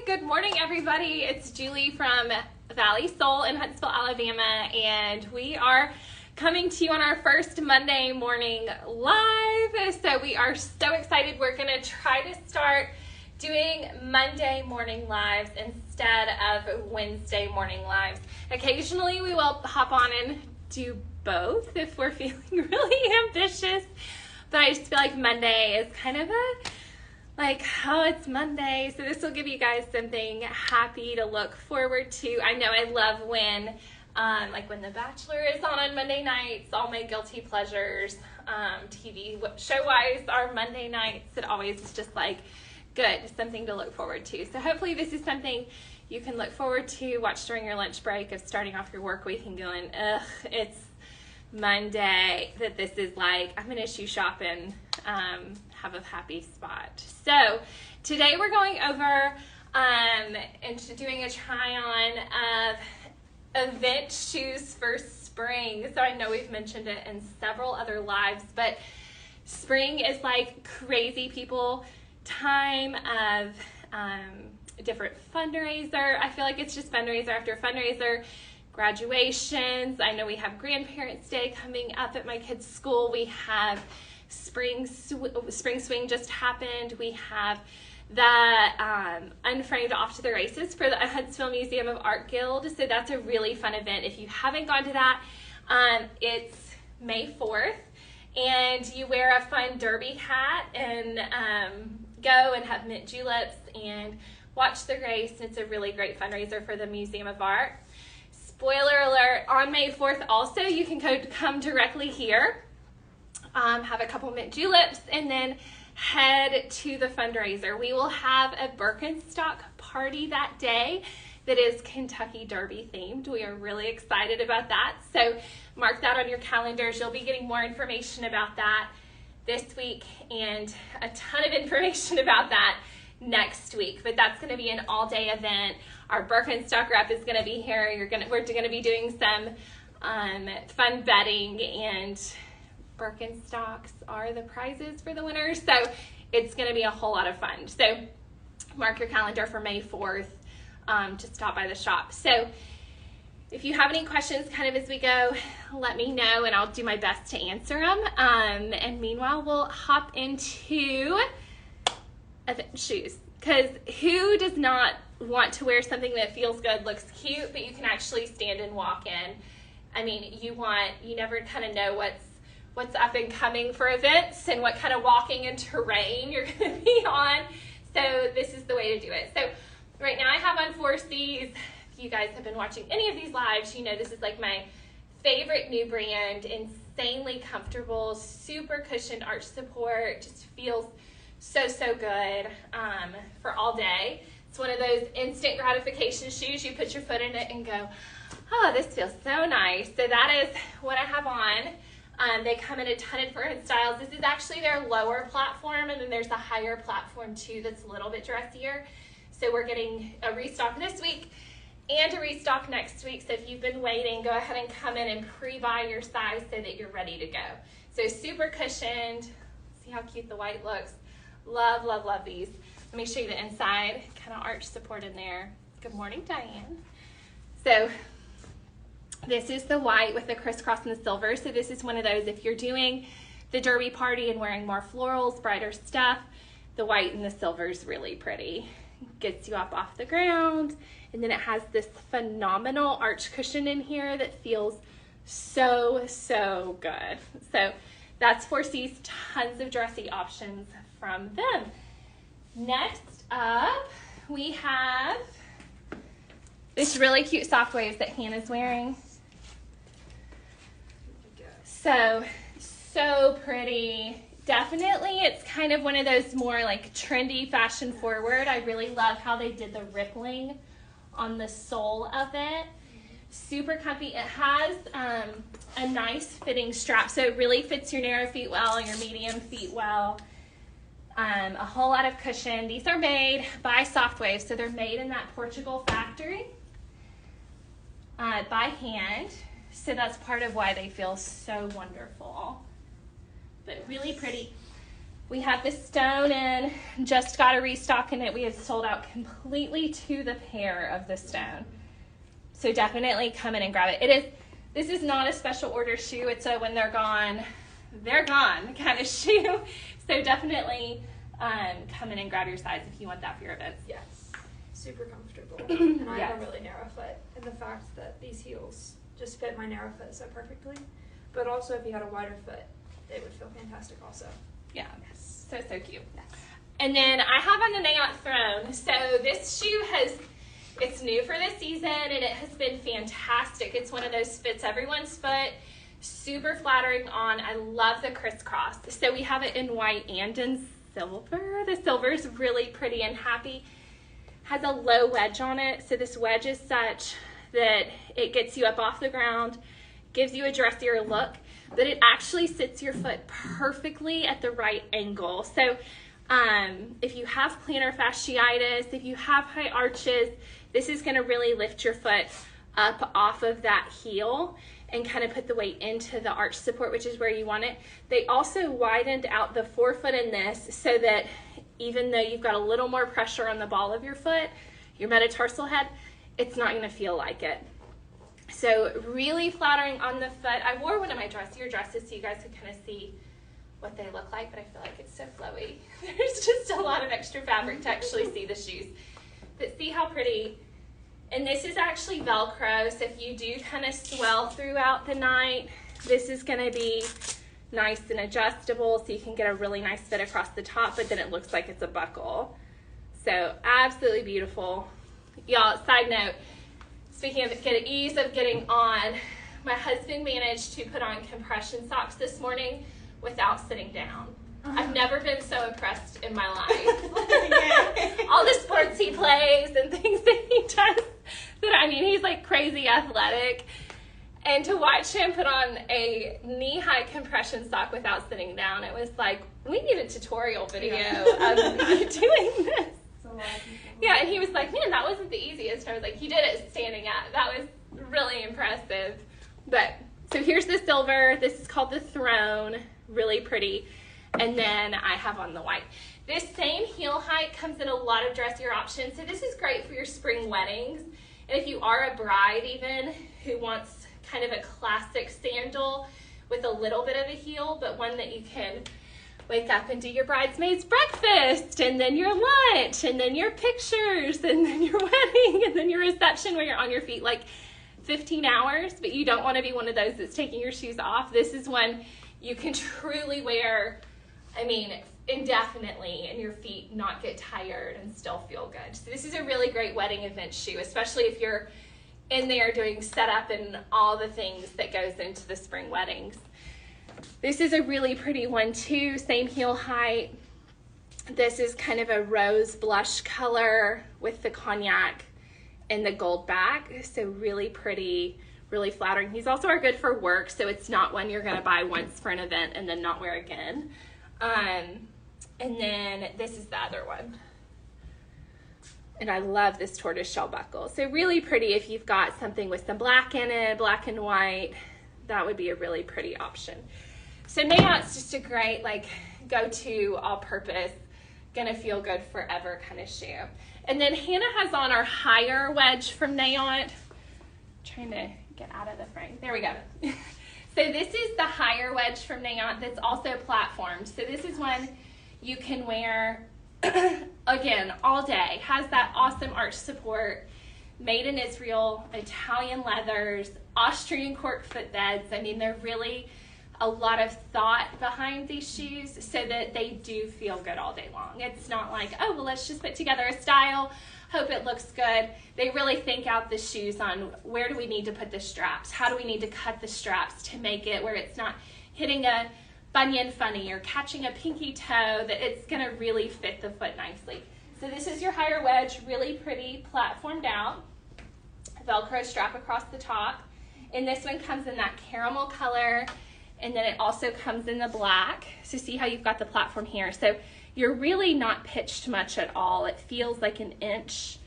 Good morning, everybody. It's Julie from Valley Soul in Huntsville, Alabama, and we are coming to you on our first Monday morning live. So we are so excited. We're going to try to start doing Monday morning lives instead of Wednesday morning lives. Occasionally we will hop on and do both if we're feeling really ambitious, but I just feel like Monday is kind of oh, it's Monday, so this will give you guys something happy to look forward to. I know I love when when The Bachelor is on Monday nights, all my guilty pleasures, TV show-wise, are Monday nights. It always is just good, something to look forward to. So hopefully this is something you can look forward to, watch during your lunch break of starting off your work week and going, ugh, it's Monday, that this is I'm going to shoe shop and have a happy spot. So today we're going over and doing a try on of event shoes for spring. So I know we've mentioned it in several other lives, but spring is crazy people time of different fundraiser. I feel like it's just fundraiser after fundraiser. Graduations. I know we have Grandparents' Day coming up at my kids' school. We have Spring Swing just happened. We have the Unframed Off to the Races for the Huntsville Museum of Art Guild. So that's a really fun event. If you haven't gone to that, it's May 4th. And you wear a fun derby hat and go and have mint juleps and watch the race. It's a really great fundraiser for the Museum of Art. Spoiler alert, on May 4th also, you can come directly here, have a couple mint juleps, and then head to the fundraiser. We will have a Birkenstock party that day that is Kentucky Derby themed. We are really excited about that. So mark that on your calendars. You'll be getting more information about that this week and a ton of information about that next week. But that's going to be an all-day event. Our Birkenstock rep is going to be here. We're going to be doing some fun betting, and Birkenstocks are the prizes for the winners. So it's going to be a whole lot of fun. So mark your calendar for May 4th to stop by the shop. So if you have any questions kind of as we go, let me know and I'll do my best to answer them. And meanwhile, we'll hop into event shoes, because who does not want to wear something that feels good, looks cute, but you can actually stand and walk in? I mean, you never kind of know what's up and coming for events and what kind of walking and terrain you're going to be on. So this is the way to do it. So right now I have on 4Cs. If you guys have been watching any of these lives, you know this is my favorite new brand. Insanely comfortable, super cushioned arch support, just feels so good for all day. It's one of those instant gratification shoes. You put your foot in it and go, oh, this feels so nice. So that is what I have on. They come in a ton of different styles. This is actually their lower platform, and then there's a higher platform too that's a little bit dressier. So we're getting a restock this week and a restock next week. So if you've been waiting, go ahead and come in and pre-buy your size so that you're ready to go. So super cushioned. See how cute the white looks. Love, love, love these. Let me show you the inside. Kind of arch support in there. Good morning, Diane. So this is the white with the crisscross and the silver. So this is one of those, if you're doing the derby party and wearing more florals, brighter stuff, the white and the silver is really pretty. Gets you up off the ground. And then it has this phenomenal arch cushion in here that feels so good. So that's 4C's, tons of dressy options from them. Next up, we have this really cute soft waves that Hannah's wearing. So pretty. Definitely, it's kind of one of those more trendy, fashion forward. I really love how they did the rippling on the sole of it. Super comfy. It has a nice fitting strap, so it really fits your narrow feet well, your medium feet well. A whole lot of cushion. These are made by Softwave, so they're made in that Portugal factory by hand. So that's part of why they feel so wonderful. But really pretty. We have this stone in, just got a restock in it. We have sold out completely to the pair of the stone. So definitely come in and grab it. This is not a special order shoe. It's a when they're gone kind of shoe. So definitely come in and grab your size if you want that for your events. Yes, super comfortable. And I Yes. have a really narrow foot, and the fact that these heels just fit my narrow foot so perfectly. But also, if you had a wider foot, it would feel fantastic also. Yeah, so cute. Yes. And then I have on the Nayot Throne. So this shoe it's new for this season, and it has been fantastic. It's one of those fits everyone's foot, super flattering on. I love the crisscross. So we have it in white and in silver. The silver is really pretty and happy. Has a low wedge on it. So this wedge is such that it gets you up off the ground, gives you a dressier look, but it actually sits your foot perfectly at the right angle. So if you have plantar fasciitis, if you have high arches, this is going to really lift your foot up off of that heel and kind of put the weight into the arch support, which is where you want it. They also widened out the forefoot in this so that even though you've got a little more pressure on the ball of your foot, your metatarsal head, it's not going to feel like it. So really flattering on the foot. I wore one of my dressier dresses so you guys could kind of see what they look like, but I feel like it's so flowy. There's just a lot of extra fabric to actually see the shoes. But see how pretty. And this is actually Velcro, so if you do kind of swell throughout the night, this is going to be nice and adjustable so you can get a really nice fit across the top, but then it looks like it's a buckle. So absolutely beautiful. Y'all, side note, speaking of ease of getting on, my husband managed to put on compression socks this morning without sitting down. I've never been so impressed in my life. All the sports he plays and things that he does, he's like crazy athletic. And to watch him put on a knee-high compression sock without sitting down, it was like, we need a tutorial video of you doing this. Yeah, and he was like, man, that wasn't the easiest. I was like, he did it standing up. That was really impressive. But, so here's the silver. This is called the Throne. Really pretty. And then I have on the white. This same heel height comes in a lot of dressier options. So this is great for your spring weddings. And if you are a bride even who wants kind of a classic sandal with a little bit of a heel, but one that you can wake up and do your bridesmaid's breakfast, and then your lunch, and then your pictures, and then your wedding, and then your reception where you're on your feet like 15 hours, but you don't want to be one of those that's taking your shoes off. This is one you can truly wear, indefinitely, and your feet not get tired and still feel good. So this is a really great wedding event shoe, especially if you're in there doing setup and all the things that goes into the spring weddings. This is a really pretty one too, same heel height. This is kind of a rose blush color with the cognac and the gold back. So really pretty, really flattering. These also are good for work, so it's not one you're gonna buy once for an event and then not wear again. And then this is the other one. And I love this tortoiseshell buckle. So really pretty if you've got something with some black in it, black and white, that would be a really pretty option. So Nayot's just a great go-to, all-purpose, gonna feel good forever kind of shoe. And then Hannah has on our higher wedge from Nayot. Trying to get out of the frame. There we go. So this is the higher wedge from Nayot that's also platformed. So this is one you can wear, again, all day. Has that awesome arch support, made in Israel, Italian leathers, Austrian cork foot beds. They're really a lot of thought behind these shoes so that they do feel good all day long. It's not like, oh, well, let's just put together a style, hope it looks good. They really think out the shoes on where do we need to put the straps? How do we need to cut the straps to make it where it's not hitting a bunion funny or catching a pinky toe, that it's gonna really fit the foot nicely. So this is your higher wedge, really pretty, platformed out, Velcro strap across the top. And this one comes in that caramel color, and then it also comes in the black. So see how you've got the platform here. So you're really not pitched much at all. It feels like an inch,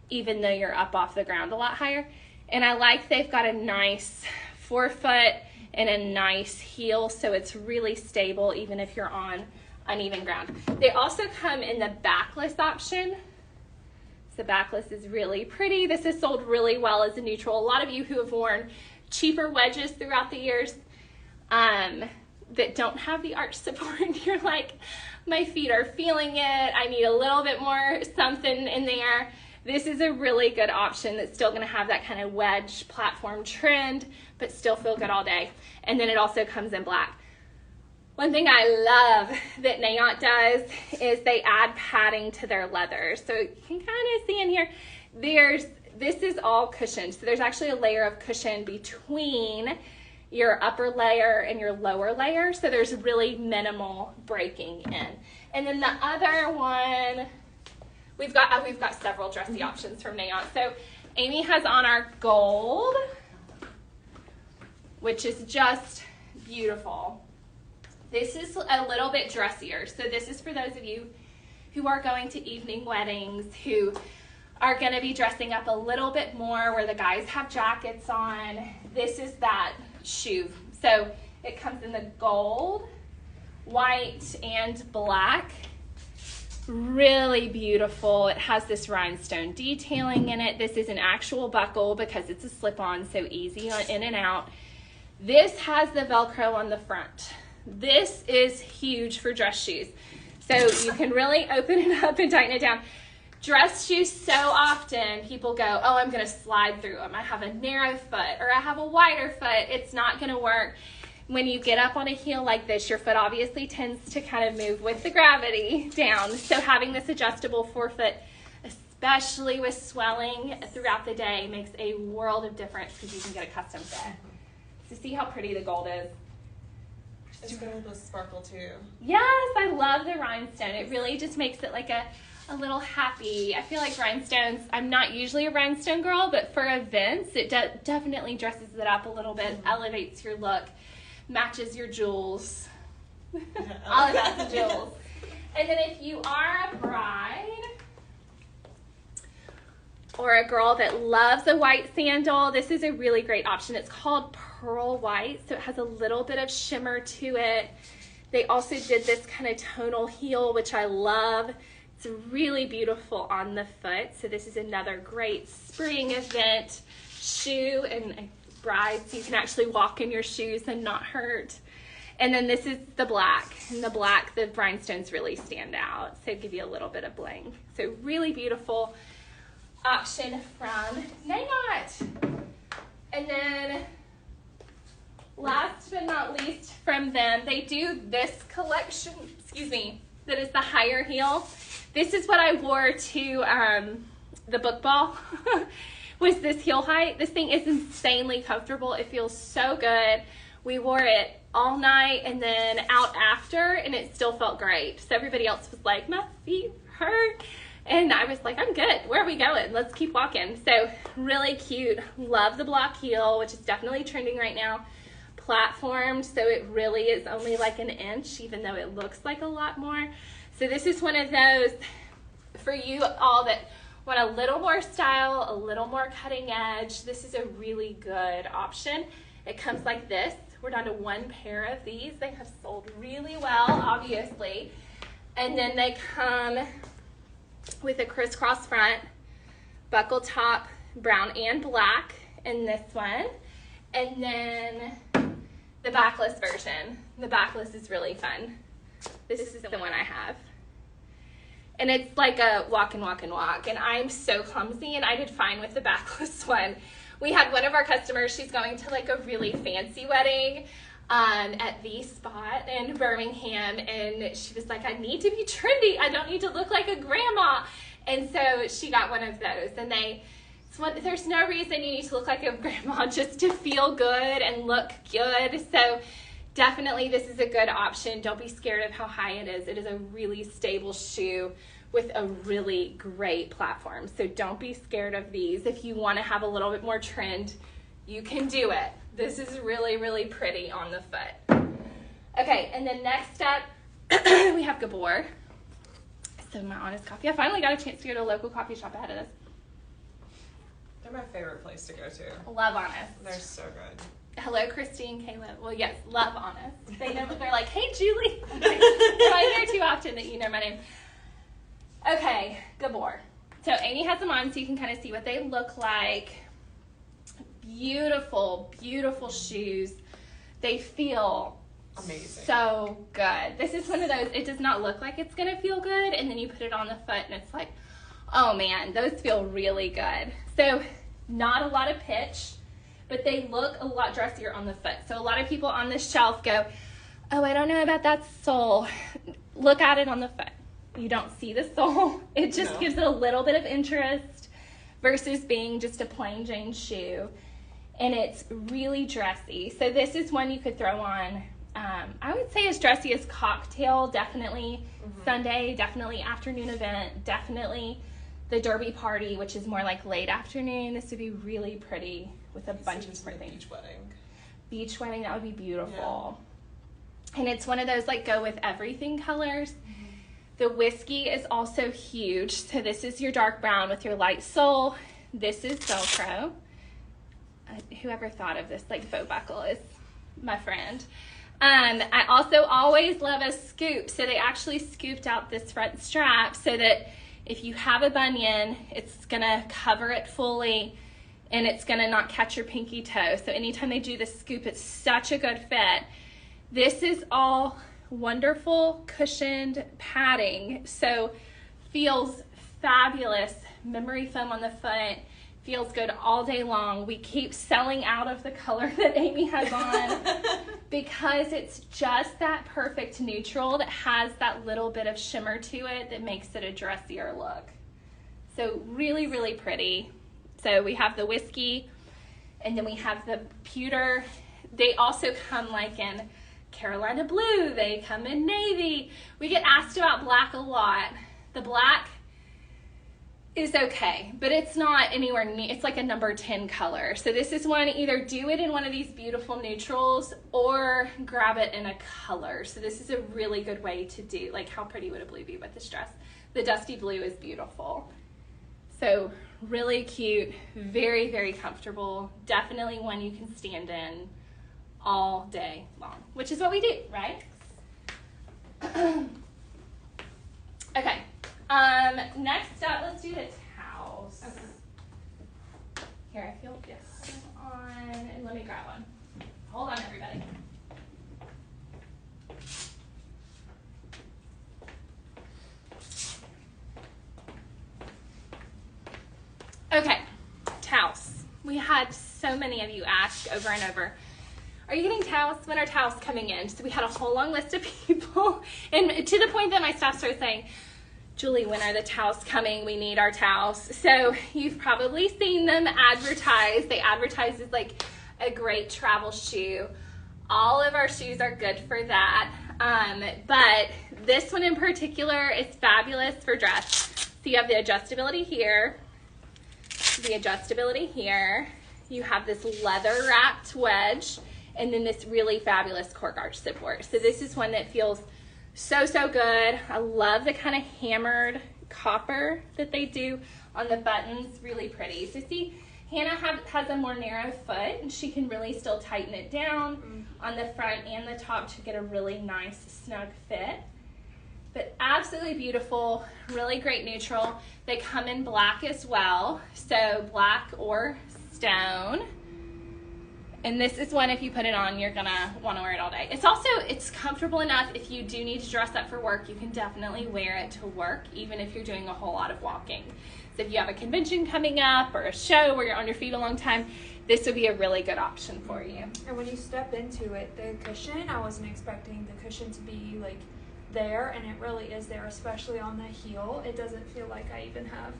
even though you're up off the ground a lot higher. And I like they've got a nice forefoot and a nice heel, so it's really stable even if you're on uneven ground. They also come in the backless option. The backless is really pretty. This is sold really well as a neutral. A lot of you who have worn cheaper wedges throughout the years that don't have the arch support, you're like, my feet are feeling it. I need a little bit more something in there. This is a really good option that's still going to have that kind of wedge platform trend, but still feel good all day. And then it also comes in black. One thing I love that Nayant does is they add padding to their leather. So you can kind of see in here, this is all cushioned. So there's actually a layer of cushion between your upper layer and your lower layer. So there's really minimal breaking in. And then the other one, we've got several dressy options from Nayant. So Amy has on our gold, which is just beautiful. This is a little bit dressier. So this is for those of you who are going to evening weddings, who are going to be dressing up a little bit more, where the guys have jackets on. This is that shoe. So it comes in the gold, white, and black. Really beautiful. It has this rhinestone detailing in it. This is an actual buckle because it's a slip-on, so easy in and out. This has the Velcro on the front. This is huge for dress shoes. So you can really open it up and tighten it down. Dress shoes, so often people go, oh, I'm going to slide through them. I have a narrow foot or I have a wider foot. It's not going to work. When you get up on a heel like this, your foot obviously tends to kind of move with the gravity down. So having this adjustable forefoot, especially with swelling throughout the day, makes a world of difference because you can get a custom fit. So see how pretty the gold is? It's got a little sparkle too. Yes, I love the rhinestone. It really just makes it like a little happy. I feel like rhinestones, I'm not usually a rhinestone girl, but for events, it definitely dresses it up a little bit, elevates your look, matches your jewels. All about the jewels. And then if you are a bride or a girl that loves a white sandal, this is a really great option. It's called Pearl White, so it has a little bit of shimmer to it. They also did this kind of tonal heel, which I love. It's really beautiful on the foot. So this is another great spring event shoe and a bride, so you can actually walk in your shoes and not hurt. And then this is the black. In the black, the rhinestones really stand out, so give you a little bit of bling. So really beautiful option from Nayant. And then last but not least from them, they do this collection, that is the higher heel. This is what I wore to the book ball, was this heel height. This thing is insanely comfortable. It feels so good. We wore it all night and then out after, and it still felt great. So everybody else was like, my feet hurt. And I was like, I'm good. Where are we going? Let's keep walking. So really cute. Love the block heel, which is definitely trending right now. Platformed, so it really is only like an inch, even though it looks like a lot more. So this is one of those for you all that want a little more style, a little more cutting edge. This is a really good option. It comes like this. We're down to one pair of these. They have sold really well, obviously. And then they come with a crisscross front, buckle top, brown and black in this one. And then the backless version. The backless is really fun. This is the one I have. And it's like a walk and walk and walk. And I'm so clumsy, and I did fine with the backless one. We had one of our customers, she's going to like a really fancy wedding at the spot in Birmingham. And she was like, I need to be trendy. I don't need to look like a grandma. And so she got one of those. And there's no reason you need to look like a grandma just to feel good and look good. So definitely this is a good option. Don't be scared of how high it is. It is a really stable shoe with a really great platform. So don't be scared of these. If you want to have a little bit more trend, you can do it. This is really, really pretty on the foot. Okay, and then next up, we have Gabor. So my honest coffee. I finally got a chance to go to a local coffee shop ahead of this. They're my favorite place to go to. Love Honest. They're so good. Hello, Christine, Caleb. Well, yes, love Honest. They know, they're like, hey, Julie. I hear too often that you know my name. Okay, Gabor. So Amy has them on so you can kind of see what they look like. Beautiful, beautiful shoes. They feel amazing. So good. This is one of those, it does not look like it's going to feel good, and then you put it on the foot and it's like, oh man, those feel really good. So not a lot of pitch, but they look a lot dressier on the foot. So a lot of people on this shelf go, oh, I don't know about that sole. Look at it on the foot. You don't see the sole. It just gives it a little bit of interest versus being just a plain Jane shoe. And it's really dressy. So this is one you could throw on, I would say as dressy as cocktail, definitely Sunday, definitely afternoon event, definitely the derby party, which is more like late afternoon. This would be really pretty with a bunch of different things. Beach wedding. Beach wedding, that would be beautiful. Yeah. And it's one of those like go with everything colors. The whiskey is also huge. So this is your dark brown with your light sole. This is Velcro. Whoever thought of this like faux buckle is my friend. I also always love a scoop. So they actually scooped out this front strap so that if you have a bunion, it's going to cover it fully and it's going to not catch your pinky toe. So anytime they do the scoop, it's such a good fit. This is all wonderful cushioned padding. So feels fabulous. Memory foam on the foot. Feels good all day long. We keep selling out of the color that Amy has on because it's just that perfect neutral that has that little bit of shimmer to it that makes it a dressier look. So really, really pretty. So we have the whiskey and then we have the pewter. They also come like in Carolina blue. They come in navy. We get asked about black a lot. The black is okay, but it's not anywhere near, it's like a number 10 color. So this is one, either do it in one of these beautiful neutrals or grab it in a color. So this is a really good way to do, like how pretty would a blue be with this dress? The dusty blue is beautiful. So really cute, very, very comfortable. Definitely one you can stand in all day long, which is what we do, right? Okay. Next up, let's do the towels. Okay. Here, I feel this on, and let me grab one. Hold on, everybody. Okay, towels. We had so many of you ask over and over, are you getting towels? When are towels coming in? So we had a whole long list of people, and to the point that my staff started saying, Julie, when are the towels coming? We need our towels. So you've probably seen them advertised. They advertise as like a great travel shoe. All of our shoes are good for that. But this one in particular is fabulous for dress. So you have the adjustability here, the adjustability here. You have this leather wrapped wedge, and then this really fabulous cork arch support. So this is one that feels so, so good. I love the kind of hammered copper that they do on the buttons. Really pretty. So see, Hannah has a more narrow foot, and she can really still tighten it down on the front and the top to get a really nice, snug fit. But absolutely beautiful, really great neutral. They come in black as well, so black or stone. And this is one, if you put it on, you're gonna wanna wear it all day. It's comfortable enough if you do need to dress up for work, you can definitely wear it to work, even if you're doing a whole lot of walking. So if you have a convention coming up or a show where you're on your feet a long time, this would be a really good option for you. And when you step into it, the cushion, I wasn't expecting the cushion to be like there, and it really is there, especially on the heel. It doesn't feel like I even have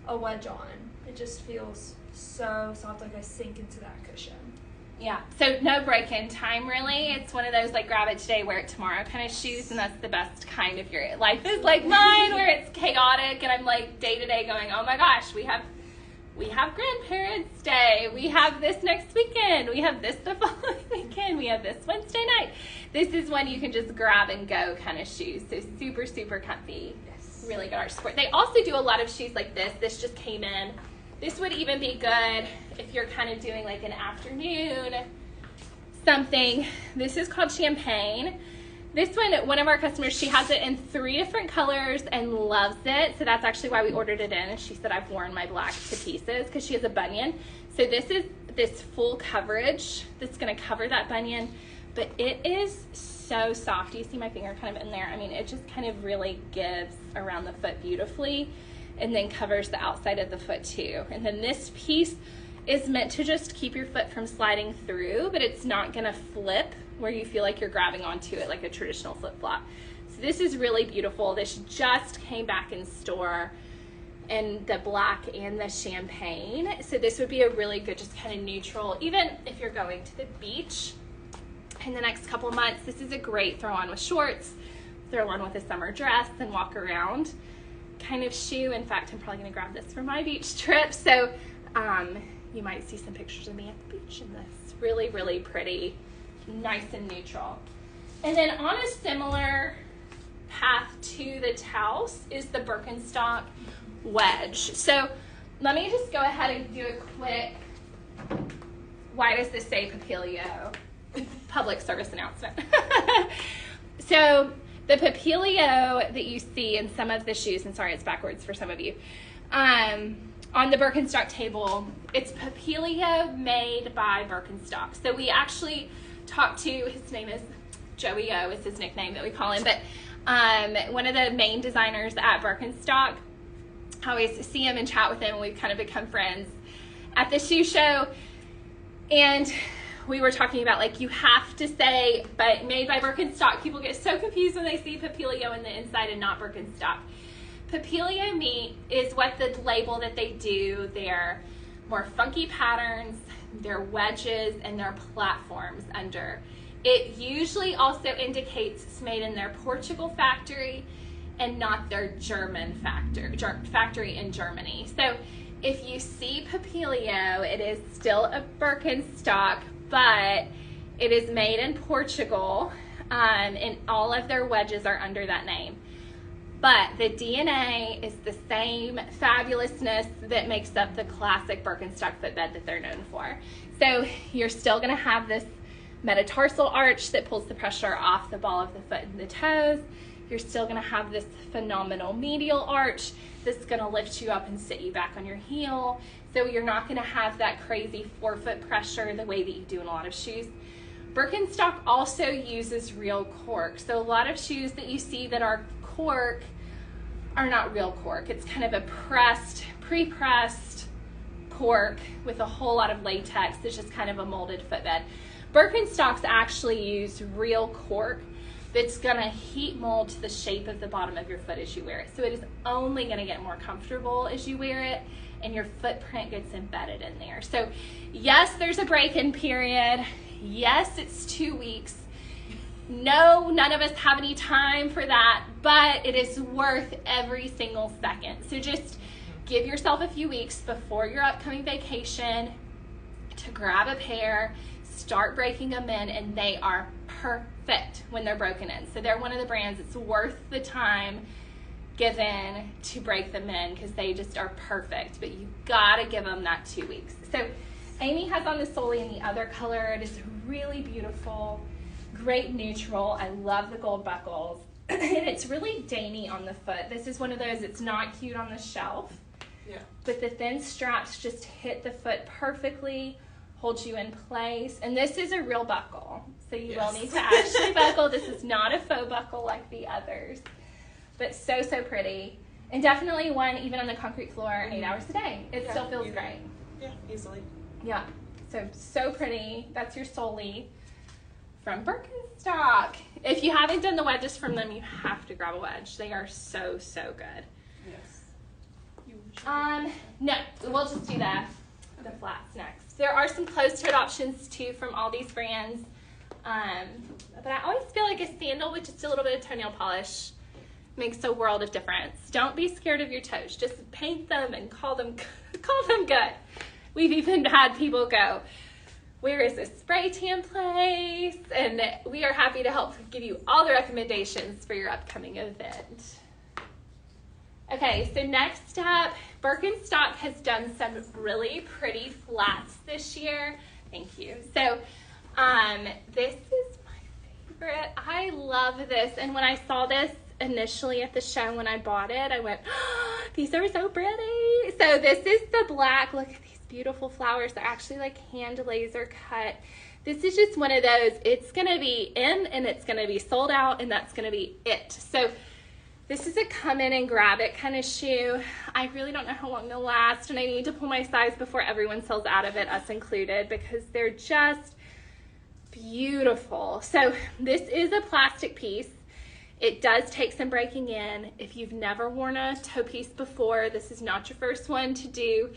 a wedge on. It just feels so soft, like I sink into that cushion. Yeah, so no break-in time really. It's one of those like grab it today, wear it tomorrow kind of shoes, and that's the best kind if your life is like mine where it's chaotic and I'm like day to day going, oh my gosh, we have Grandparents' Day, we have this next weekend, we have this the following weekend, we have this Wednesday night. This is one you can just grab and go kind of shoes. So super, super comfy. Yes. Really good arch support. They also do a lot of shoes like this. This just came in. This would even be good if you're kind of doing like an afternoon something. This is called Champagne. This one of our customers, she has it in 3 different colors and loves it. So that's actually why we ordered it in. And she said, I've worn my black to pieces because she has a bunion. So this is this full coverage that's going to cover that bunion. But it is so soft. Do you see my finger kind of in there? I mean, it just kind of really gives around the foot beautifully and then covers the outside of the foot too. And then this piece is meant to just keep your foot from sliding through, but it's not going to flip where you feel like you're grabbing onto it like a traditional flip-flop. So this is really beautiful. This just came back in store in the black and the champagne. So this would be a really good, just kind of neutral, even if you're going to the beach in the next couple months. This is a great throw on with shorts, throw on with a summer dress and walk around kind of shoe. In fact, I'm probably going to grab this for my beach trip. So you might see some pictures of me at the beach in this. Really, really pretty, nice and neutral. And then on a similar path to the Taos is the Birkenstock wedge. So let me just go ahead and do a quick, why does this say Papilio? Public service announcement. So the Papilio that you see in some of the shoes, and sorry it's backwards for some of you, on the Birkenstock table, it's Papilio made by Birkenstock. So we actually talked to, his name is Joey O is his nickname that we call him, but one of the main designers at Birkenstock. I always see him and chat with him, and we've kind of become friends at the shoe show. And we were talking about, like, you have to say, but made by Birkenstock. People get so confused when they see Papilio in the inside and not Birkenstock. Papilio meat is what the label that they do, their more funky patterns, their wedges, and their platforms under. It usually also indicates it's made in their Portugal factory and not their German factory in Germany. So if you see Papilio, it is still a Birkenstock, but it is made in Portugal, and all of their wedges are under that name. But the DNA is the same fabulousness that makes up the classic Birkenstock footbed that they're known for. So you're still going to have this metatarsal arch that pulls the pressure off the ball of the foot and the toes. You're still going to have this phenomenal medial arch that's going to lift you up and sit you back on your heel. So you're not going to have that crazy forefoot pressure the way that you do in a lot of shoes. Birkenstock also uses real cork. So a lot of shoes that you see that are cork are not real cork. It's kind of a pressed, pre-pressed cork with a whole lot of latex. It's just kind of a molded footbed. Birkenstocks actually use real cork that's going to heat mold to the shape of the bottom of your foot as you wear it. So it is only going to get more comfortable as you wear it, and your footprint gets embedded in there. So yes, there's a break-in period. Yes, it's 2 weeks. No, none of us have any time for that, but it is worth every single second. So just give yourself a few weeks before your upcoming vacation to grab a pair, start breaking them in, and they are perfect when they're broken in. So they're one of the brands it's worth the time given to break them in because they just are perfect, but you gotta give them that 2 weeks. So Amy has on the Soli in the other color. It is really beautiful, great neutral. I love the gold buckles. And it's really dainty on the foot. This is one of those, it's not cute on the shelf. Yeah. But the thin straps just hit the foot perfectly, hold you in place. And this is a real buckle. So you will need to actually buckle. This is not a faux buckle like the others. But so, so pretty. And definitely one, even on the concrete floor, 8 hours a day. It still feels great. Yeah, easily. Yeah. So pretty. That's your Soli from Birkenstock. If you haven't done the wedges from them, you have to grab a wedge. They are so, so good. Yes. No, we'll just do the flats next. There are some closed-toed options too from all these brands. But I always feel like a sandal with just a little bit of toenail polish makes a world of difference. Don't be scared of your toes. Just paint them and call them good. We've even had people go, where is this spray tan place? And we are happy to help give you all the recommendations for your upcoming event. Okay, so next up, Birkenstock has done some really pretty flats this year. Thank you. So This is my favorite. I love this. And when I saw this initially at the show when I bought it, I went, oh, these are so pretty. So this is the black. Look at these beautiful flowers. They're actually like hand laser cut. This is just one of those, it's going to be in and it's going to be sold out and that's going to be it. So this is a come in and grab it kind of shoe. I really don't know how long they'll last, and I need to pull my size before everyone sells out of it, us included, because they're just beautiful. So this is a plastic piece. It does take some breaking in. If you've never worn a toe piece before, this is not your first one to do.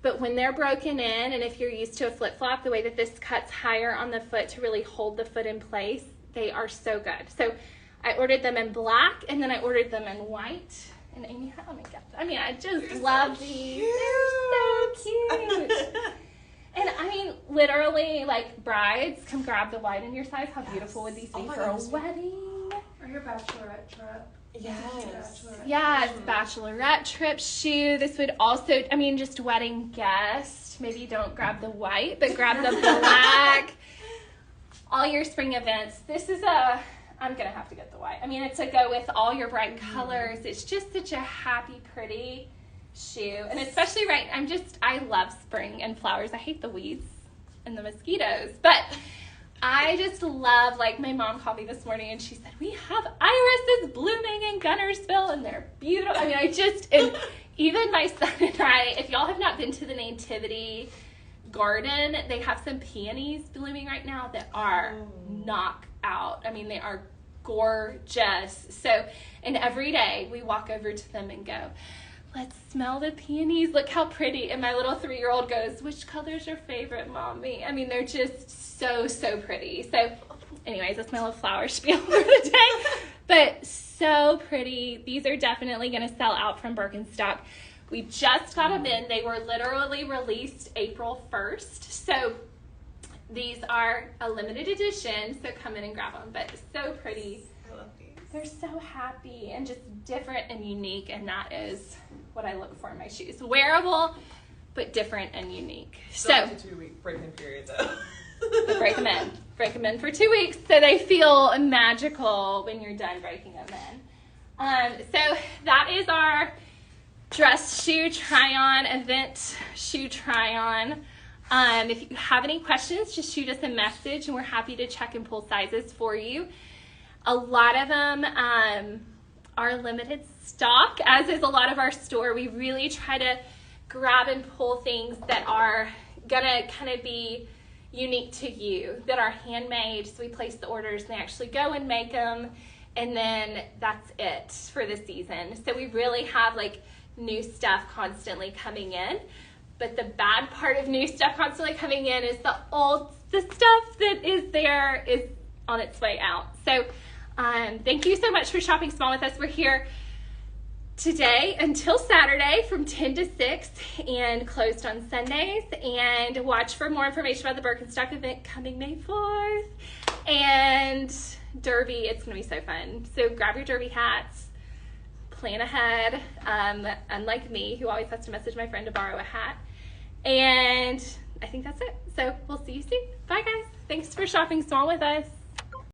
But when they're broken in, and if you're used to a flip-flop, the way that this cuts higher on the foot to really hold the foot in place, they are so good. So I ordered them in black, and then I ordered them in white. And Amy, let me get them. I mean, I just love these. They're so cute. And I mean, literally, like, brides, come grab the white in your size. How beautiful would these be for a wedding? Or your bachelorette trip. Yes. Yes, bachelorette trip shoe. This would also, I mean, just wedding guest. Maybe don't grab the white, but grab the black. All your spring events. This is I'm going to have to get the white. I mean, it's to go with all your bright colors. It's just such a happy, pretty shoe. And especially I love spring and flowers. I hate the weeds and the mosquitoes. But I just love, like, my mom called me this morning and she said, we have irises blooming in Gunnersville and they're beautiful. I mean, and even my son and I, if y'all have not been to the Nativity Garden, they have some peonies blooming right now that are knockout. I mean, they are gorgeous. So, and every day we walk over to them and go, let's smell the peonies. Look how pretty. And my little 3-year-old goes, which color's your favorite, Mommy? I mean, they're just so, so pretty. So anyways, that's my little flower spiel for the day. But so pretty. These are definitely going to sell out from Birkenstock. We just got them in. They were literally released April 1st. So these are a limited edition. So come in and grab them. But so pretty. I love these. They're so happy and just different and unique. And that is what I look for in my shoes. Wearable, but different and unique. Still so 2-week break-in period though. Break them in. Break them in for 2 weeks so they feel magical when you're done breaking them in. So that is our dress shoe try-on, event shoe try-on. If you have any questions, just shoot us a message and we're happy to check and pull sizes for you. A lot of them are limited stock, as is a lot of our store. We really try to grab and pull things that are gonna kind of be unique to you, that are handmade. So we place the orders and they actually go and make them, and then that's it for the season. So we really have like new stuff constantly coming in. But the bad part of new stuff constantly coming in is the stuff that is there is on its way out. So thank you so much for shopping small with us. We're here today until Saturday from 10 to 6 and closed on Sundays. And watch for more information about the Birkenstock event coming May 4th. And Derby, it's going to be so fun. So grab your Derby hats. Plan ahead, unlike me, who always has to message my friend to borrow a hat. And I think that's it. So we'll see you soon. Bye, guys. Thanks for shopping small with us.